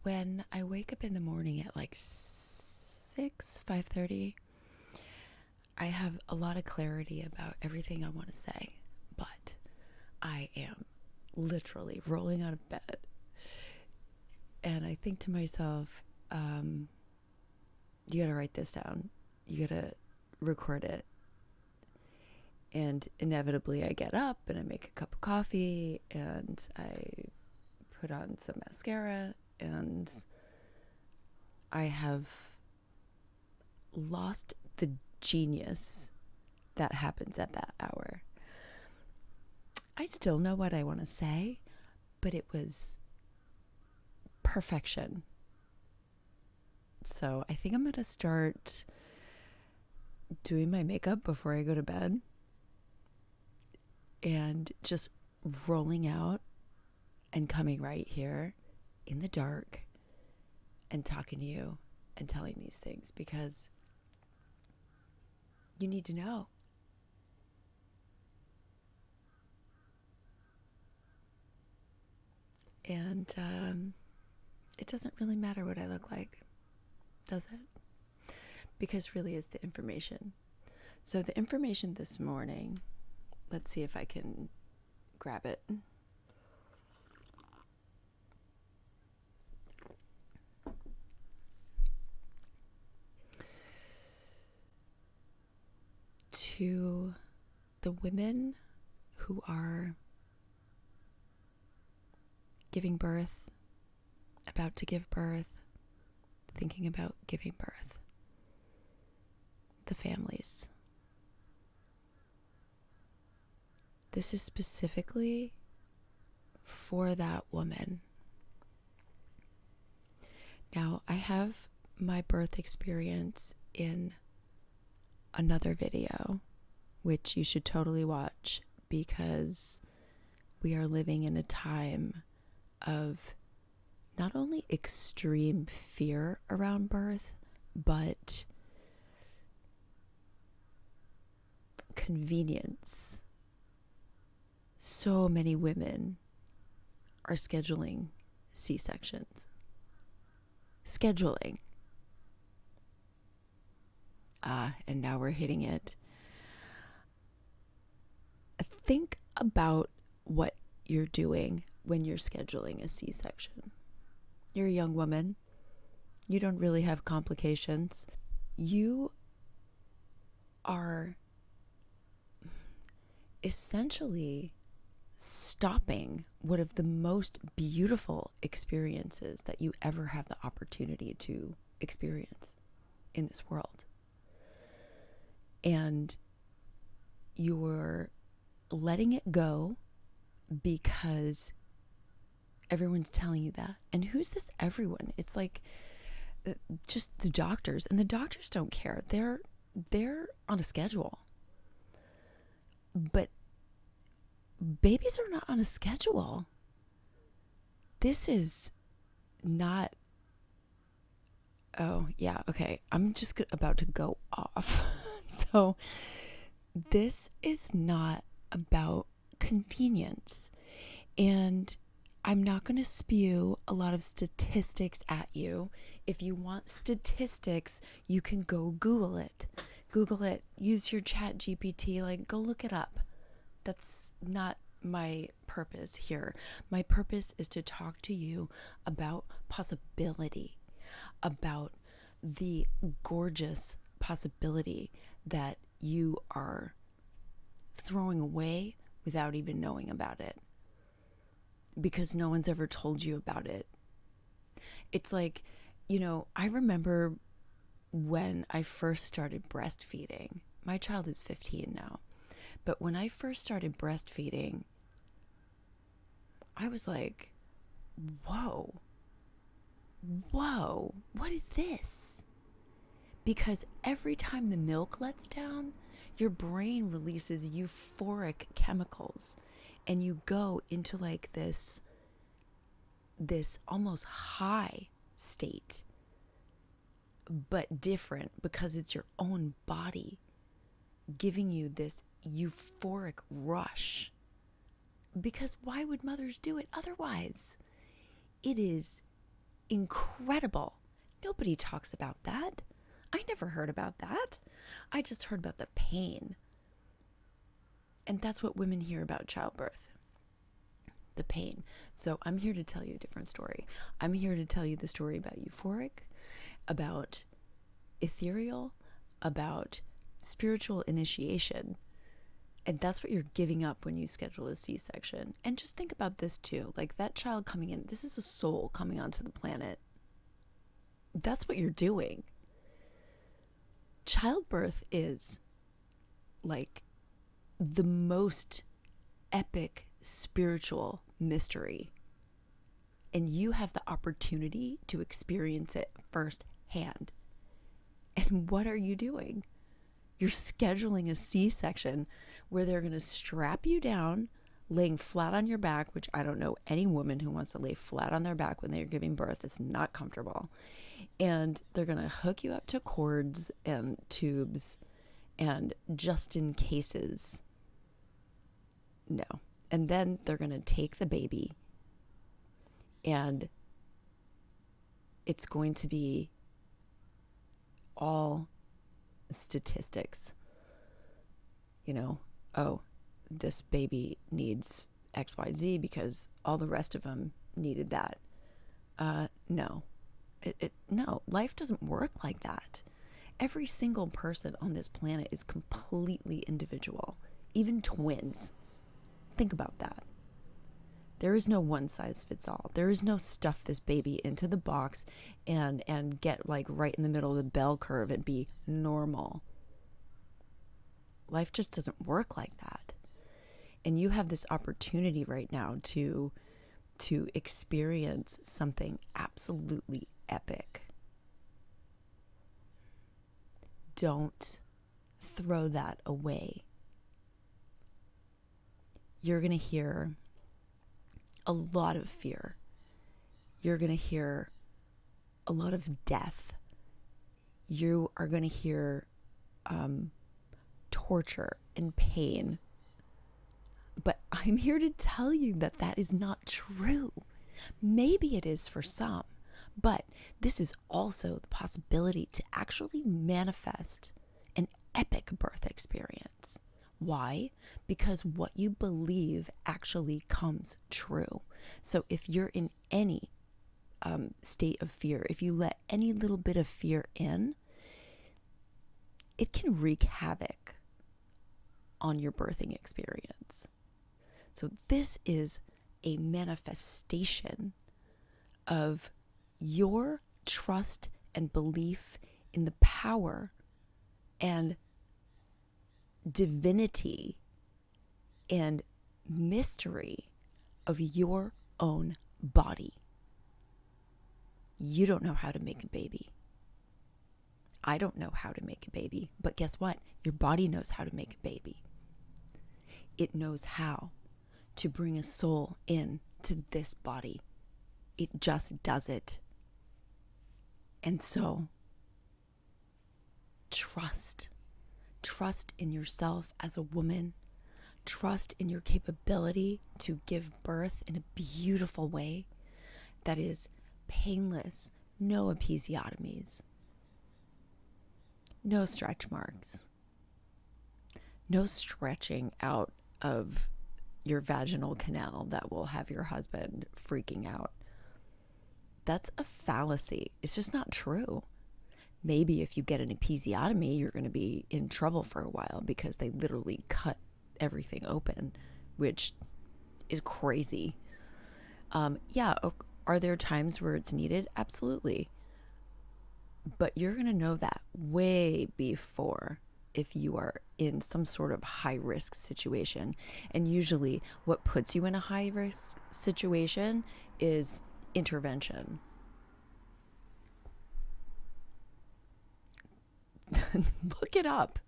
when I wake up in the morning at like 5:30, I have a lot of clarity about everything I want to say, but I am literally rolling out of bed. And I think to myself, you got to write this down. You got to record it. And inevitably I get up and I make a cup of coffee and I put on some mascara, and I have lost the genius that happens at that hour. I still know what I want to say, but it was perfection. So I think I'm going to start doing my makeup before I go to bed and just rolling out and coming right here in the dark and talking to you and telling these things, because you need to know. And it doesn't really matter what I look like, does it? Because really it's the information. So the information this morning, let's see if I can grab it. To the women who are giving birth, about to give birth, thinking about giving birth, the families. This is specifically for that woman. Now, I have my birth experience in another video, which you should totally watch, because we are living in a time of not only extreme fear around birth, but convenience. So many women are scheduling C-sections. Scheduling. And now we're hitting it. Think about what you're doing when you're scheduling a C-section. You're a young woman. You don't really have complications. You are essentially stopping one of the most beautiful experiences that you ever have the opportunity to experience in this world. And you're letting it go because everyone's telling you that. And who's this everyone? It's like just the doctors, and the doctors don't care. They're on a schedule. But babies are not on a schedule. This is not... Oh, yeah, okay. I'm just about to go off. So this is not about convenience. And I'm not going to spew a lot of statistics at you. If you want statistics, you can go Google it. Google it. Use your chat GPT. Like, go look it up. That's not my purpose here. My purpose is to talk to you about possibility, about the gorgeous possibility that you are throwing away without even knowing about it, because no one's ever told you about it. It's like, I remember when I first started breastfeeding. My child is 15 now. But when I first started breastfeeding, I was like, whoa, what is this? Because every time the milk lets down, your brain releases euphoric chemicals, and you go into like this almost high state, but different, because it's your own body giving you this euphoric rush. Because why would mothers do it otherwise? It is incredible. Nobody talks about that. I never heard about that. I just heard about the pain. And that's what women hear about childbirth. The pain. So I'm here to tell you a different story. I'm here to tell you the story about euphoric, about ethereal, about spiritual initiation. And that's what you're giving up when you schedule a C-section. And just think about this too. Like that child coming in, this is a soul coming onto the planet. That's what you're doing. Childbirth is like the most epic spiritual mystery. And you have the opportunity to experience it firsthand. And what are you doing? You're scheduling a C-section where they're going to strap you down, laying flat on your back, which I don't know any woman who wants to lay flat on their back when they're giving birth. It's not comfortable. And they're going to hook you up to cords and tubes and just in cases. No. And then they're going to take the baby and it's going to be all statistics. Oh, this baby needs XYZ because all the rest of them needed that. No. No, life doesn't work like that. Every single person on this planet is completely individual, even twins. Think about that. There is no one size fits all. There is no stuff this baby into the box and get like right in the middle of the bell curve and be normal. Life just doesn't work like that. And you have this opportunity right now to experience something absolutely epic. Don't throw that away. You're going to hear a lot of fear. You're going to hear a lot of death. You are going to hear torture and pain. But I'm here to tell you that that is not true. Maybe it is for some, but this is also the possibility to actually manifest an epic birth experience. Why? Because what you believe actually comes true. So if you're in any state of fear, if you let any little bit of fear in, it can wreak havoc on your birthing experience. So this is a manifestation of your trust and belief in the power and divinity and mystery of your own body. You don't know how to make a baby. I don't know how to make a baby, but guess what? Your body knows how to make a baby. It knows how to bring a soul in to this body. It just does it. And so, trust in yourself as a woman. Trust in your capability to give birth in a beautiful way that is painless, no episiotomies, no stretch marks, no stretching out of your vaginal canal that will have your husband freaking out. That's a fallacy. It's just not true. Maybe if you get an episiotomy, you're going to be in trouble for a while because they literally cut everything open, which is crazy. Are there times where it's needed? Absolutely. But you're going to know that way before if you are in some sort of high-risk situation. And usually what puts you in a high-risk situation is intervention. Look it up.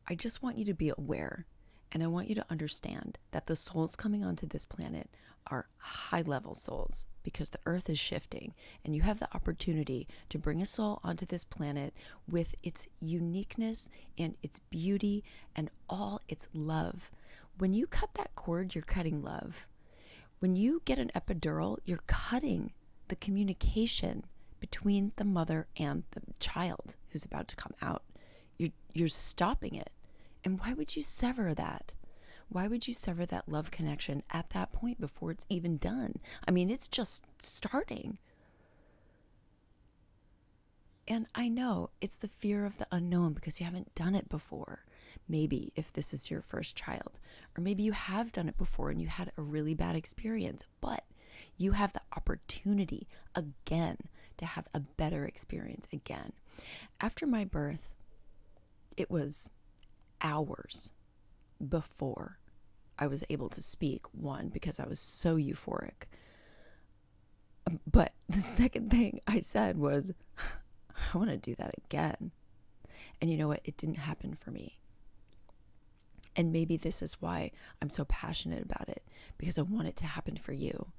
I just want you to be aware, and I want you to understand that the souls coming onto this planet are high-level souls because the earth is shifting, and you have the opportunity to bring a soul onto this planet with its uniqueness and its beauty and all its love. When you cut that cord, you're cutting love. When you get an epidural, you're cutting the communication between the mother and the child who's about to come out. You're stopping it. And why would you sever that? Why would you sever that love connection at that point before it's even done? I mean, it's just starting. And I know it's the fear of the unknown because you haven't done it before. Maybe if this is your first child, or maybe you have done it before and you had a really bad experience, but you have the opportunity again to have a better experience again. After my birth, it was hours before I was able to speak, one, because I was so euphoric. But the second thing I said was, I want to do that again. And you know what? It didn't happen for me. And maybe this is why I'm so passionate about it, because I want it to happen for you.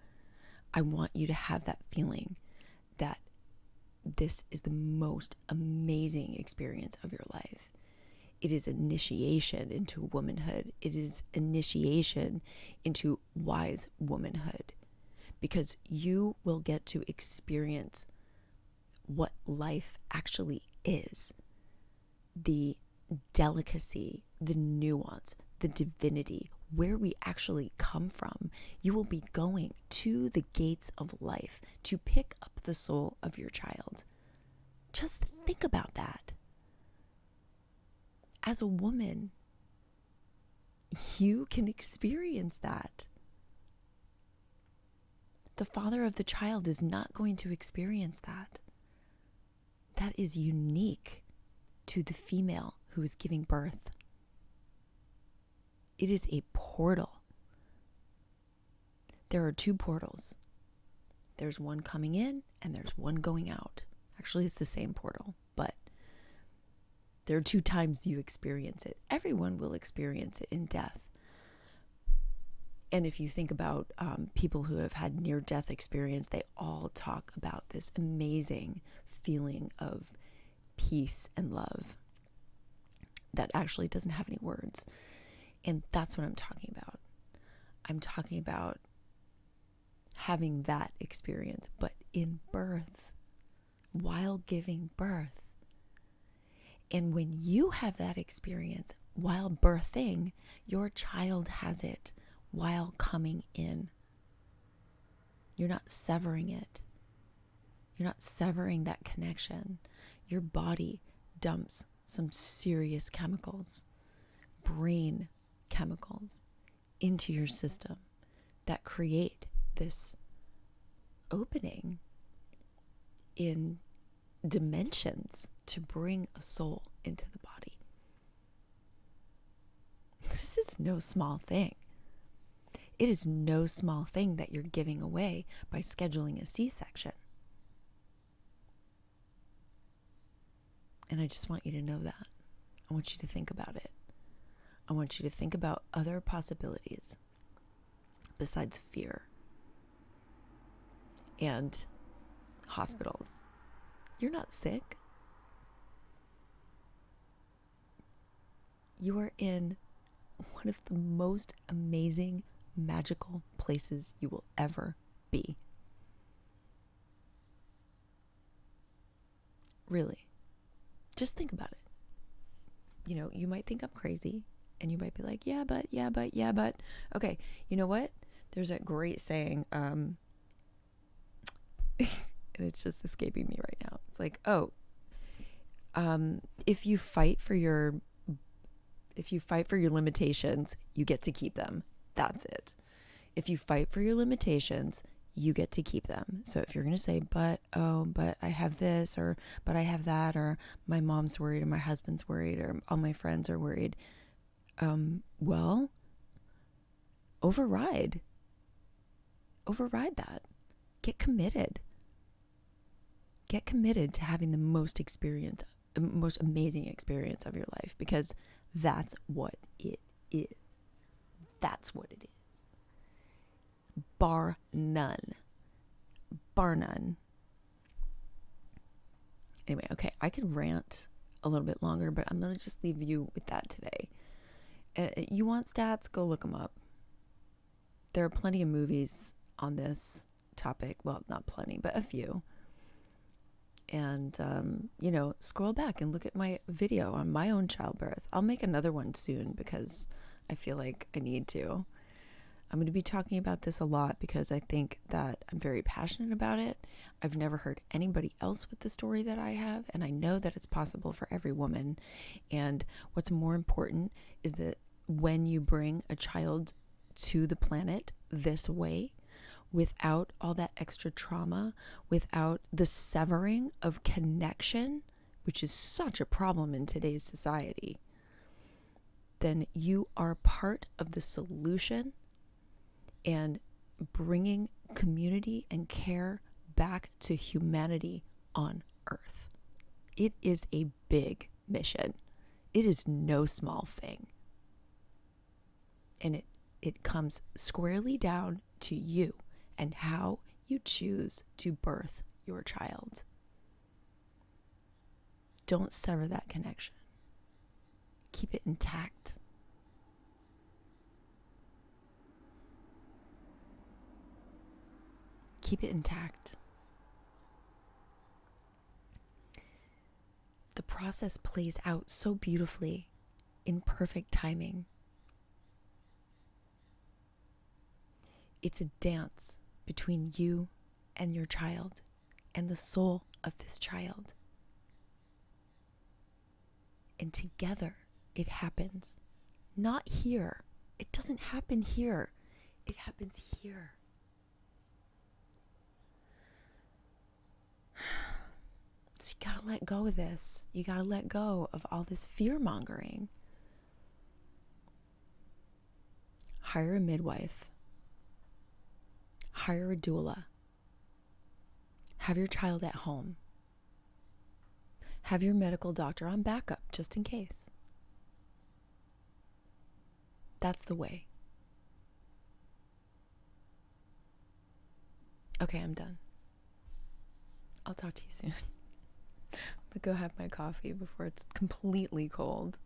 I want you to have that feeling that this is the most amazing experience of your life. It is initiation into womanhood. It is initiation into wise womanhood, because you will get to experience what life actually is. The delicacy, the nuance, the divinity, where we actually come from. You will be going to the gates of life to pick up the soul of your child. Just think about that. As a woman, you can experience that. The father of the child is not going to experience that. That is unique to the female who is giving birth. It is a portal. There are two portals. There's one coming in and there's one going out. Actually, it's the same portal, but there are two times you experience it. Everyone will experience it in death. And if you think about people who have had near-death experience, they all talk about this amazing feeling of peace and love that actually doesn't have any words. And that's what I'm talking about. I'm talking about having that experience, but in birth, while giving birth. And when you have that experience while birthing, your child has it while coming in. You're not severing it. You're not severing that connection. Your body dumps some serious chemicals, brain chemicals, into your system that create this opening in dimensions to bring a soul into the body. This is no small thing. It is no small thing that you're giving away by scheduling a C-section. And I just want you to know that. I want you to think about it. I want you to think about other possibilities besides fear and hospitals. You're not sick. You are in one of the most amazing, magical places you will ever be. Really. Just think about it. You know, you might think I'm crazy and you might be like, yeah, but. Okay, you know what? There's a great saying, and it's just escaping me right now. It's like, if you fight for your limitations, you get to keep them. That's it. If you fight for your limitations, you get to keep them. So if you're going to say, but I have this, or but I have that, or my mom's worried, or my husband's worried, or all my friends are worried, well, override that. Get committed to having the most amazing experience of your life, because that's what it is. That's what it is. Bar none. Anyway, okay, I could rant a little bit longer, but I'm going to just leave you with that today. You want stats? Go look them up. There are plenty of movies on this topic. Well, not plenty, but a few. And, scroll back and look at my video on my own childbirth. I'll make another one soon because I feel like I need to. I'm going to be talking about this a lot because I think that I'm very passionate about it. I've never heard anybody else with the story that I have, and I know that it's possible for every woman. And what's more important is that when you bring a child to the planet this way, without all that extra trauma, without the severing of connection, which is such a problem in today's society, then you are part of the solution and bringing community and care back to humanity on Earth. It is a big mission. It is no small thing. And it comes squarely down to you and how you choose to birth your child. Don't sever that connection. Keep it intact. Keep it intact. The process plays out so beautifully in perfect timing. It's a dance between you and your child and the soul of this child. And together it happens. Not here. It doesn't happen here. It happens here. So you gotta let go of this. You gotta let go of all this fear mongering. Hire a midwife. Hire a doula. Have your child at home. Have your medical doctor on backup just in case. That's the way. Okay, I'm done. I'll talk to you soon. I'm gonna go have my coffee before it's completely cold.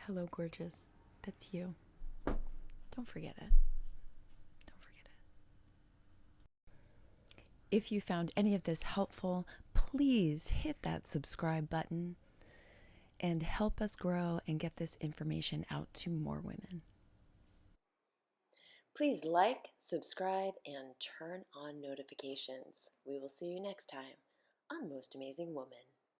Hello, gorgeous. That's you. Don't forget it. Don't forget it. If you found any of this helpful, please hit that subscribe button and help us grow and get this information out to more women. Please like, subscribe, and turn on notifications. We will see you next time on Most Amazing Woman.